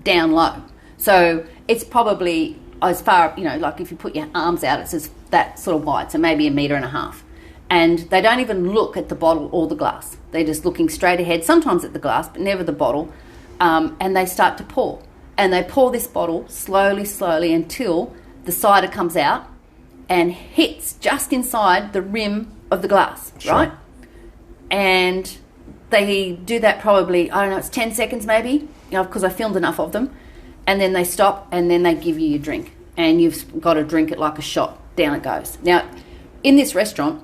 down low. So it's probably as far, like if you put your arms out, it's just that sort of wide, so maybe 1.5 meters. And they don't even look at the bottle or the glass. They're just looking straight ahead, sometimes at the glass, but never the bottle. And they start to pour. And they pour this bottle slowly, slowly until the cider comes out and hits just inside the rim of the glass, sure. Right? And they do that probably, I don't know, it's 10 seconds maybe, because I filmed enough of them. And then they stop, and then they give you your drink. And you've got to drink it like a shot. Down it goes. Now, in this restaurant,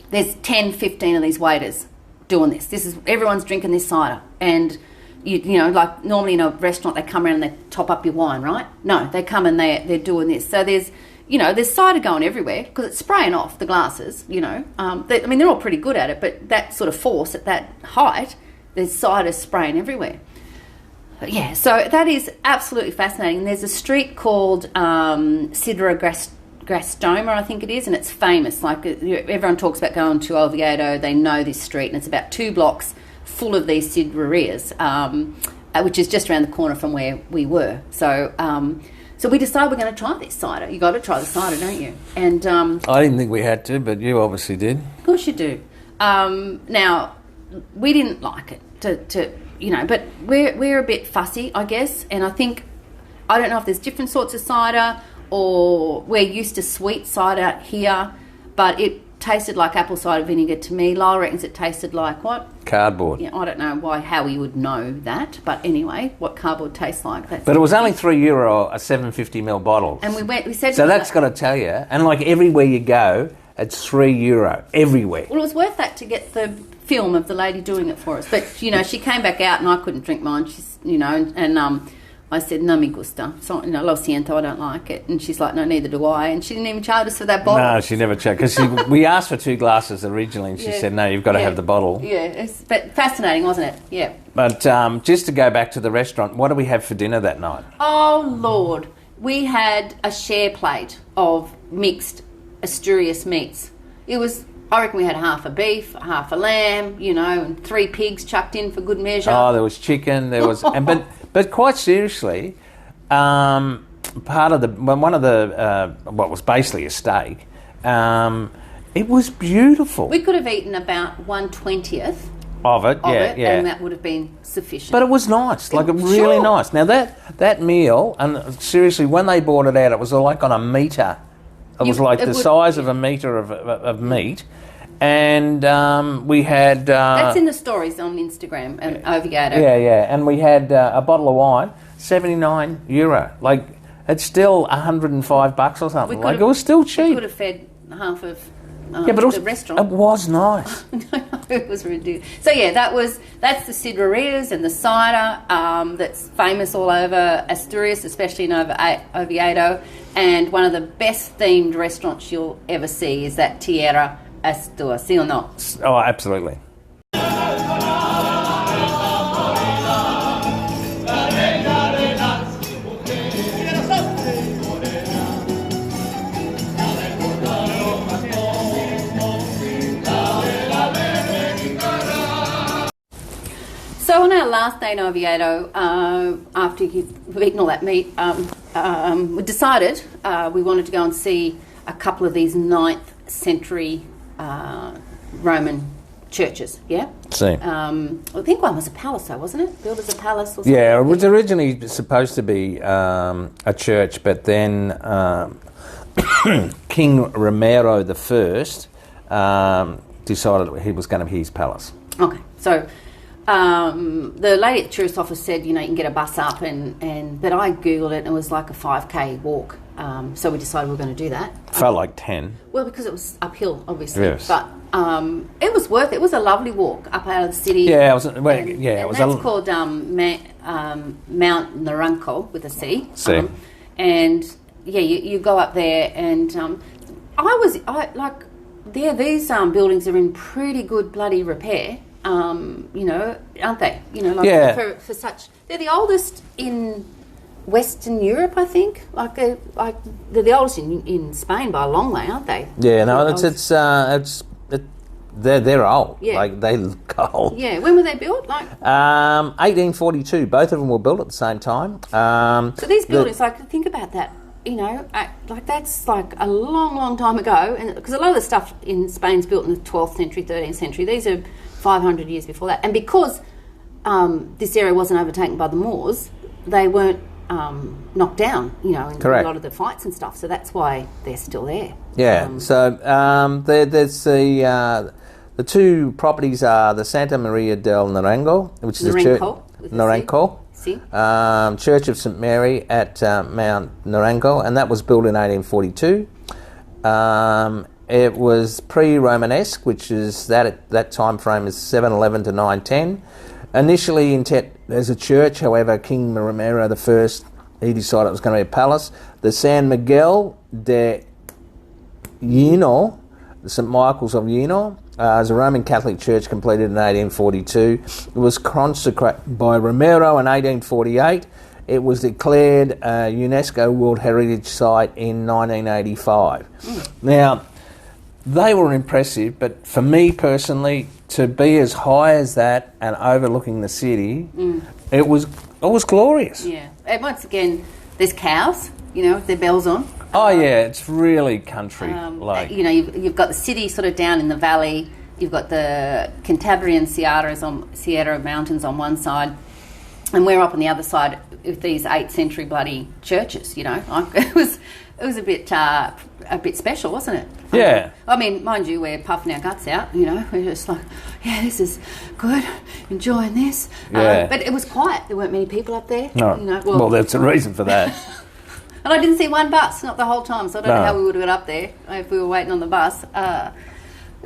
there's 10, 15 of these waiters doing this. Everyone's drinking this cider. And, like normally in a restaurant, they come around and they top up your wine, right? No, they come and they're doing this. So there's cider going everywhere because it's spraying off the glasses, they're all pretty good at it, but that sort of force at that height, there's cider spraying everywhere. But yeah, so that is absolutely fascinating. There's a street called Sidra Gascona, I think it is, and it's famous. Like everyone talks about going to Oviedo, they know this street, and it's about 2 blocks full of these sidrerias, which is just around the corner from where we were. So we decided we're going to try this cider. You got to try the cider, don't you? And I didn't think we had to, but you obviously did. Of course you do. Now, we didn't like it but we're a bit fussy, I guess, and I don't know if there's different sorts of cider, or we're used to sweet cider here, but it tasted like apple cider vinegar to me. Lyle reckons it tasted like what? Cardboard. Yeah, I don't know how you would know that, but anyway, what cardboard tastes like. But it was only €3 a 750ml bottle. And we said... So that's got to tell you, and like everywhere you go, it's €3 everywhere. Well, it was worth that to get the film of the lady doing it for us. But, she came back out and I couldn't drink mine. She's, and I said, no me gusta. So, lo siento, I don't like it. And she's like, no, neither do I. And she didn't even charge us for that bottle. No, she never charged. Because we asked for 2 glasses originally and she said, no, you've got to have the bottle. Yeah, it's fascinating, wasn't it? Yeah. But just to go back to the restaurant, what did we have for dinner that night? Oh, Lord. We had a share plate of mixed Asturias meats. It was... I reckon we had half a beef, half a lamb, and 3 pigs chucked in for good measure. Oh, there was chicken. There was, but quite seriously, one of the what was basically a steak. It was beautiful. We could have eaten about 1/20th of it, and that would have been sufficient. But it was nice, really nice. Now that meal, and seriously, when they brought it out, it was like on a metre. It was like the size of a metre of meat. And we had... that's in the stories on Instagram and Oviedo. Yeah. And we had a bottle of wine, €79. Like, it's still $105 or something. It was still cheap. We could have fed half of but the restaurant. It was nice. It was ridiculous. So yeah, that's the sidrerias and the cider that's famous all over Asturias, especially in Oviedo. And one of the best themed restaurants you'll ever see is that Tierra Astur, sí or no? Oh, absolutely. So on our last day in Oviedo, after we've eaten all that meat, we decided we wanted to go and see a couple of these 9th century Roman churches, yeah? See. I think one was a palace though, wasn't it? Built as a palace or something? Yeah, it was originally supposed to be a church, but then King Romero I decided he was going to be his palace. Okay, so... the lady at the tourist office said, you can get a bus up, but I googled it and it was like a 5k walk So we decided we were going to do that. Felt like 10. Well, because it was uphill, obviously. Yes. But it was worth it. It was a lovely walk up out of the city. Yeah, it was. That's called Mount Naranco with a C. And yeah, you go up there, and these buildings are in pretty good bloody repair. Aren't they? For such, they're the oldest in Western Europe, I think. They're the oldest in Spain by a long way, aren't they? Yeah, no, they're old. Yeah. Like, they look old. Yeah, when were they built? 1842. Both of them were built at the same time. So these buildings, think about that. That's like a long, long time ago, and because a lot of the stuff in Spain's built in the 12th century, 13th century. These are 500 years before that, and because this area wasn't overtaken by the Moors, they weren't knocked down, in a lot of the fights and stuff. So that's why they're still there. Yeah. There's the two properties are the Santa Maria del Naranco, which is a church. Naranco. Church of St Mary at Mount Naranco, and that was built in 1842. It was pre-Romanesque, which is that time frame is 711 to 910. Initially as a church, however, King Ramiro I, he decided it was going to be a palace. The San Miguel de Gijon, the St Michael's of Gijon, as a Roman Catholic church completed in 1842. It was consecrated by Ramiro in 1848. It was declared a UNESCO World Heritage Site in 1985. Now, they were impressive, but for me personally, to be as high as that and overlooking the city, it was glorious. Yeah. And once again, there's cows, with their bells on. Oh, yeah, it's really country. You've got the city sort of down in the valley. You've got the Cantabrian Sierra Mountains on one side, and we're up on the other side with these 8th century bloody churches. It was a bit special, wasn't it? Yeah. Mind you, we're puffing our guts out. We're just like, yeah, this is good, enjoying this. Yeah. But it was quiet. There weren't many people up there. No. Well, there's a reason for that. And I didn't see one bus, not the whole time, so I don't know how we would have got up there if we were waiting on the bus.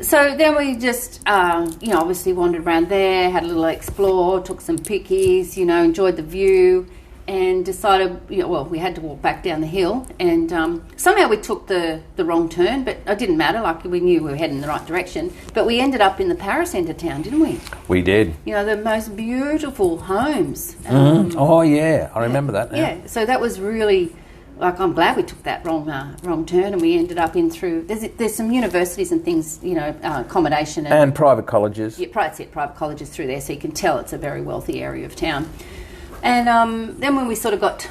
So then we just, obviously wandered around there, had a little explore, took some pickies, enjoyed the view, and decided, we had to walk back down the hill. And somehow we took the wrong turn, but it didn't matter, we knew we were heading in the right direction. But we ended up in the Paris end of town, didn't we? We did. The most beautiful homes. Oh, yeah, I remember that now. Yeah, so that was really... I'm glad we took that wrong turn, and we ended up in through. There's some universities and things, accommodation and private colleges. Yeah, private colleges through there, so you can tell it's a very wealthy area of town. And then when we sort of got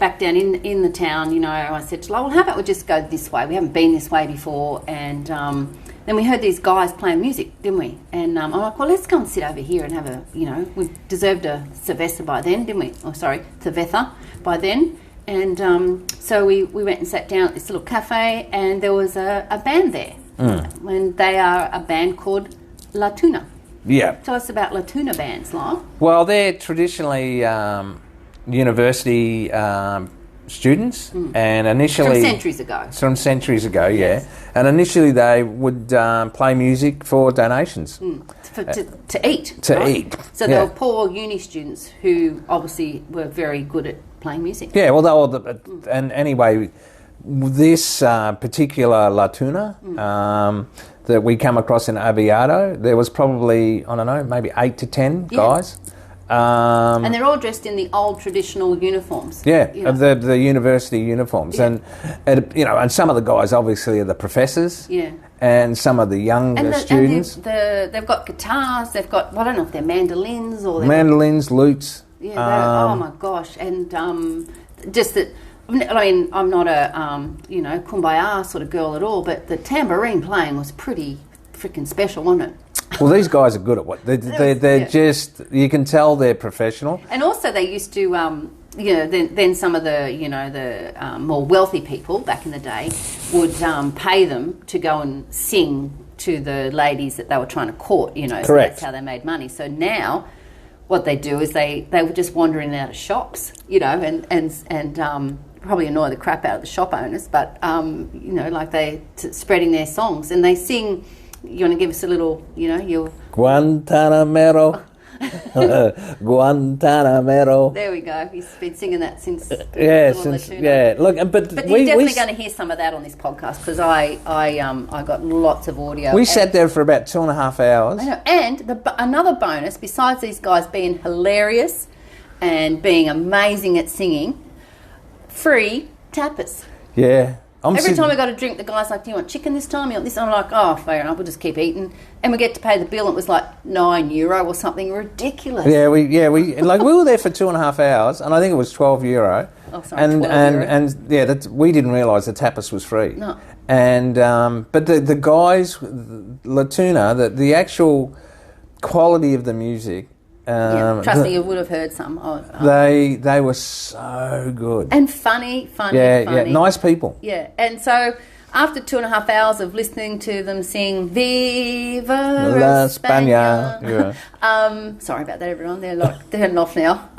back down in the town, I said to Lyle, well, how about we just go this way? We haven't been this way before, and then we heard these guys playing music, didn't we? And I'm like, well, let's go and sit over here and have a, we deserved a cerveza by then, didn't we? Oh, sorry, cerveza by then. And so we went and sat down at this little cafe, and there was a band there. And they are a band called La Tuna. Yeah. Tell us about La Tuna bands, Lyle. Well, they're traditionally university students, and initially... From centuries ago, yeah. Yes. And initially they would play music for donations. To eat. Eat. So they were poor uni students who obviously were very good at playing music. Yeah, well, and anyway, this particular La Tuna that we come across in Oviedo, there was probably, I don't know, maybe 8 to 10 guys. And they're all dressed in the old traditional uniforms. Yeah, the university uniforms. Yeah. And some of the guys obviously are the professors. Yeah. And some of the younger students. And they've got guitars, they've got, I don't know if they're mandolins or... Mandolins, lutes. Yeah, oh my gosh. And just that, I'm not a, kumbaya sort of girl at all, but the tambourine playing was pretty freaking special, wasn't it? Well, these guys are good at what they're just. You can tell they're professional. And also, they used to, then some of the, the more wealthy people back in the day would pay them to go and sing to the ladies that they were trying to court. Correct. So that's how they made money. So now, what they do is they were just wandering out of shops, and probably annoy the crap out of the shop owners, but you know, like spreading their songs, and they sing. You want to give us a little, you know, your Guantanamero. Guantanamero. There we go. He's been singing that since. Look, but but you're definitely going to hear some of that on this podcast because I got lots of audio. We sat there for about 2.5 hours. I know, and another bonus besides these guys being hilarious and being amazing at singing, free tapas. Yeah. Every time I got a drink, the guy's like, "Do you want chicken this time? You want this?" I'm like, "Oh, fair enough. We'll just keep eating." And we get to pay the bill. And it was like €9 or something ridiculous. Yeah, we were there for 2.5 hours, and I think it was €12. Oh, sorry, €12. We didn't realise the tapas was free. No. And but the guys, Latuna, the actual quality of the music. Trust me, you would have heard some. They were so good and funny. Yeah, nice people. Yeah, and so after 2.5 hours of listening to them sing "Viva La España," yeah. Sorry about that, everyone. They're heading off now.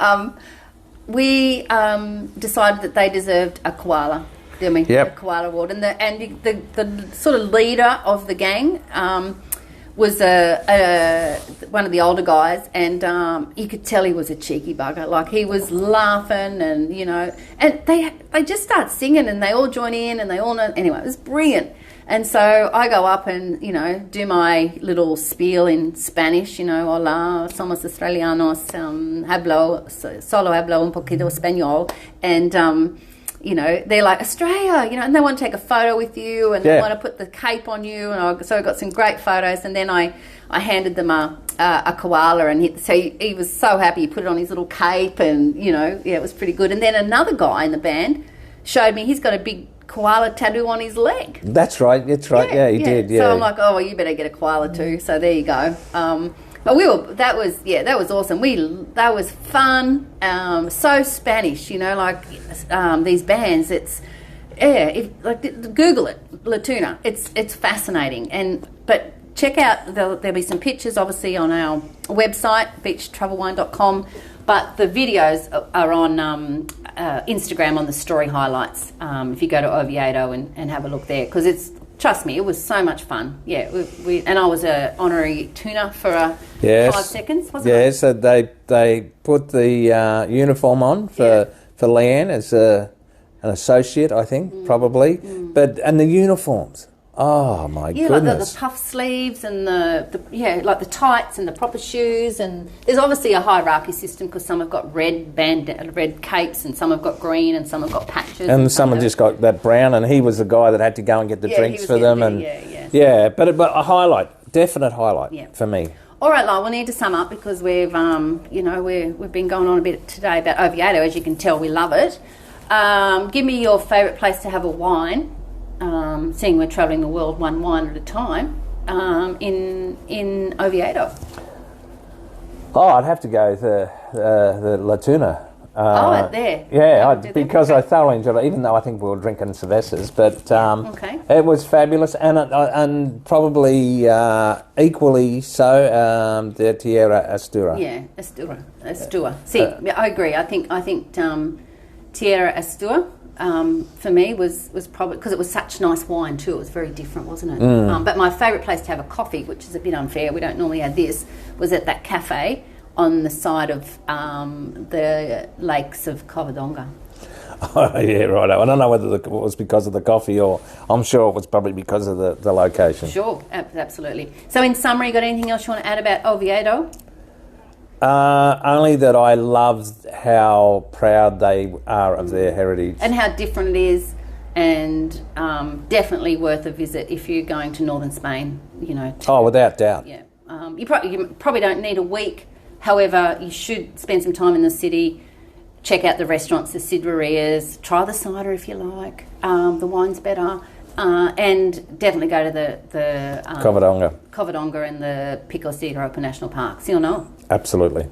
We decided that they deserved a koala. A koala award, and the sort of leader of the gang. Was one of the older guys, and you could tell he was a cheeky bugger. Like, he was laughing, and you know, and they just start singing, and they all join in, and they all know. Anyway, it was brilliant. And so I go up and, you know, do my little spiel in Spanish. You know, hola, somos australianos, solo hablo un poquito español, and you know, they're like, Australia, you know, and they want to take a photo with you, and they want to put the cape on you, and so I got some great photos, and then I handed them a koala, and he was so happy. He put it on his little cape, and, you know, yeah, it was pretty good. And then another guy in the band showed me he's got a big koala tattoo on his leg. That's right, yeah, he did, yeah. So I'm like, oh, well, you better get a koala too, so there you go. But that was awesome. That was fun. So Spanish, you know, like these bands. It's Google it, Latuna. It's fascinating. But check out. There'll be some pictures, obviously, on our website, beachtravelwine.com. But the videos are on Instagram on the story highlights. If you go to Oviedo and have a look there, because it's. Trust me, it was so much fun. Yeah, and I was an honorary tuner for 5 seconds, wasn't it? So they put the uniform on for Leanne as an associate, I think, probably. And the uniforms. Oh my goodness! Like the puff sleeves and like the tights and the proper shoes, and there's obviously a hierarchy system because some have got red capes, and some have got green, and some have got patches, and some have just got that brown. And he was the guy that had to go and get the drinks for them, but a definite highlight for me. All right, Lyle, we need to sum up because we've been going on a bit today about Oviedo. As you can tell, we love it. Give me your favourite place to have a wine. Seeing we're travelling the world one wine at a time, in Oviedo. Oh, I'd have to go to the Latuna. There. Yeah, because I thoroughly enjoyed it, even though I think we were drinking cervezas. But it was fabulous, and probably equally so, the Tierra Astur. Yeah, Astur. See, I agree. I think Tierra Astur. For me was probably because it was such nice wine too. It was very different, wasn't it? But my favourite place to have a coffee, which is a bit unfair, we don't normally have this, was at that cafe on the side of the lakes of Covadonga. Oh, yeah, right. I don't know whether it was because of the coffee, or I'm sure it was probably because of the location. Sure, absolutely. So in summary, you got anything else you want to add about Oviedo? Only that I loved how proud they are of their heritage. And how different it is, and definitely worth a visit if you're going to northern Spain, you know. Without doubt. Yeah. You probably don't need a week. However, you should spend some time in the city, check out the restaurants, the sidrerias, try the cider if you like. The wine's better. And definitely go to the Covadonga and the Picos de Europa National Park. See or no? Absolutely.